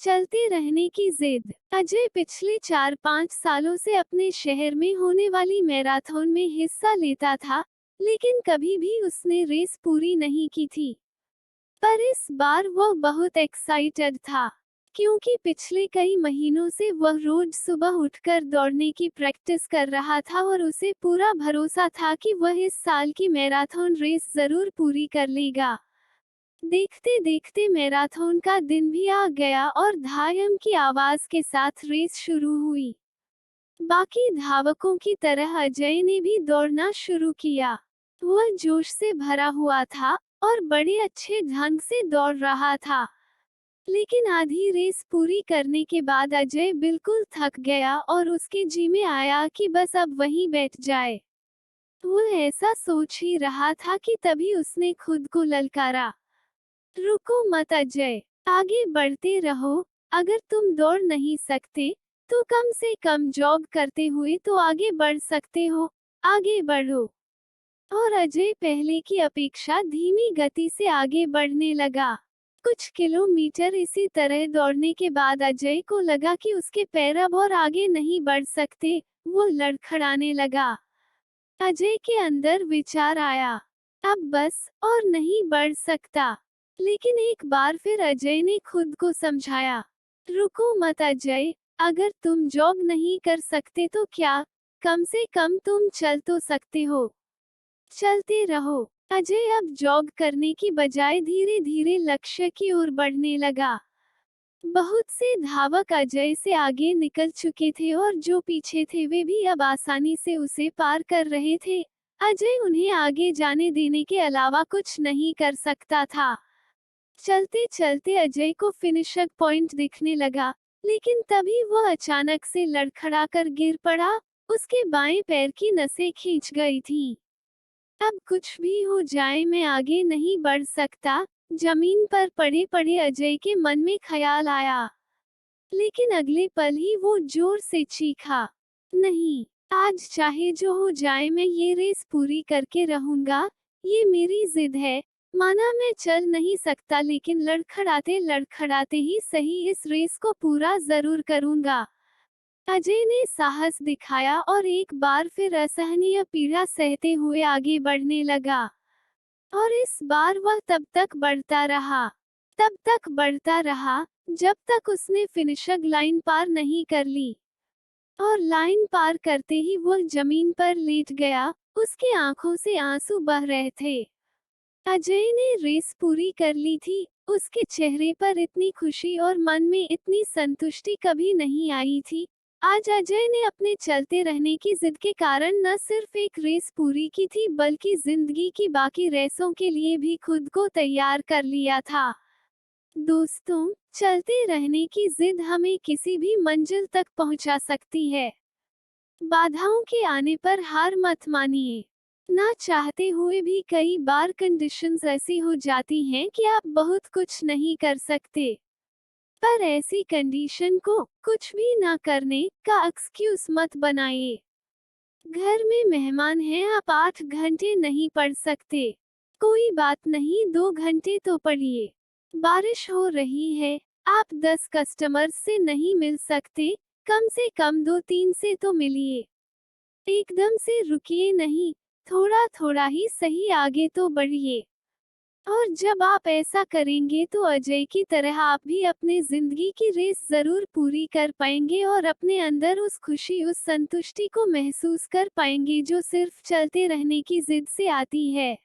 चलते रहने की जिद। अजय पिछले 4-5 सालों से अपने शहर में होने वाली मैराथन में हिस्सा लेता था, लेकिन कभी भी उसने रेस पूरी नहीं की थी। पर इस बार वह बहुत एक्साइटेड था, क्योंकि पिछले कई महीनों से वह रोज सुबह उठकर दौड़ने की प्रैक्टिस कर रहा था और उसे पूरा भरोसा था कि वह इस साल की मैराथन रेस जरूर पूरी कर लेगा। देखते देखते मैराथन का दिन भी आ गया और धायम की आवाज के साथ रेस शुरू हुई। बाकी धावकों की तरह अजय ने भी दौड़ना शुरू किया। वह जोश से भरा हुआ था और बड़े अच्छे ढंग से दौड़ रहा था। लेकिन आधी रेस पूरी करने के बाद अजय बिल्कुल थक गया और उसके जी में आया कि बस अब वहीं बैठ जाए। वह ऐसा सोच ही रहा था कि तभी उसने खुद को ललकारा, रुको मत अजय, आगे बढ़ते रहो। अगर तुम दौड़ नहीं सकते, तो कम से कम जॉग करते हुए तो आगे बढ़ सकते हो। आगे बढ़ो। और अजय पहले की अपेक्षा धीमी गति से आगे बढ़ने लगा। कुछ किलोमीटर इसी तरह दौड़ने के बाद अजय को लगा कि उसके पैर अब और आगे नहीं बढ़ सकते। वो लड़खड़ाने लगा। अजय के अंदर विचार आया, अब बस और नहीं बढ़ सकता। लेकिन एक बार फिर अजय ने खुद को समझाया, रुको मत अजय, अगर तुम जॉग नहीं कर सकते तो क्या, कम से कम तुम चल तो सकते हो। चलते रहो। अजय अब जॉग करने की बजाय धीरे धीरे लक्ष्य की ओर बढ़ने लगा। बहुत से धावक अजय से आगे निकल चुके थे और जो पीछे थे वे भी अब आसानी से उसे पार कर रहे थे। अजय उन्हें आगे जाने देने के अलावा कुछ नहीं कर सकता था। चलते चलते अजय को फिनिशर पॉइंट दिखने लगा, लेकिन तभी वह अचानक से लड़खड़ाकर गिर पड़ा। उसके बाएं पैर की नसें खींच गई थीं। अब कुछ भी हो जाए मैं आगे नहीं बढ़ सकता, जमीन पर पड़े पड़े अजय के मन में ख्याल आया। लेकिन अगले पल ही वो जोर से चीखा, नहीं, आज चाहे जो हो जाए मैं ये रेस पूरी करके रहूंगा। ये मेरी जिद है। माना मैं चल नहीं सकता, लेकिन लड़खड़ाते लड़खड़ाते ही सही इस रेस को पूरा जरूर करूंगा। अजय ने साहस दिखाया और एक बार फिर असहनीय पीड़ा सहते हुए आगे बढ़ने लगा। और इस बार वह तब तक बढ़ता रहा, जब तक उसने फिनिशर लाइन पार नहीं कर ली। और लाइन पार करते ही वह जमीन पर लेट गया, उसके आंखों से आंसू बह रहे थे। अजय ने रेस पूरी कर ली थी। उसके चेहरे पर इतनी खुशी और मन में इतनी संतुष्टि कभी नहीं आई थी। आज अजय ने अपने चलते रहने की जिद के कारण न सिर्फ एक रेस पूरी की थी, बल्कि जिंदगी की बाकी रेसों के लिए भी खुद को तैयार कर लिया था। दोस्तों, चलते रहने की जिद हमें किसी भी मंजिल तक पहुंचा सकती है। बाधाओं के आने पर हार मत मानिए। ना चाहते हुए भी कई बार कंडीशंस ऐसी हो जाती हैं कि आप बहुत कुछ नहीं कर सकते। पर ऐसी कंडीशन को कुछ भी ना करने का एक्सक्यूज मत बनाइए। घर में मेहमान हैं, आप 8 घंटे नहीं पढ़ सकते। कोई बात नहीं, 2 घंटे तो पढ़िए। बारिश हो रही है, आप 10 कस्टमर्स से नहीं मिल सकते, कम से कम 2-3 से तो मिलिए। एकदम से रुकिए नहीं, थोड़ा थोड़ा ही सही आगे तो बढ़िए। और जब आप ऐसा करेंगे तो अजय की तरह आप भी अपने जिंदगी की रेस जरूर पूरी कर पाएंगे और अपने अंदर उस खुशी, उस संतुष्टि को महसूस कर पाएंगे जो सिर्फ चलते रहने की जिद से आती है।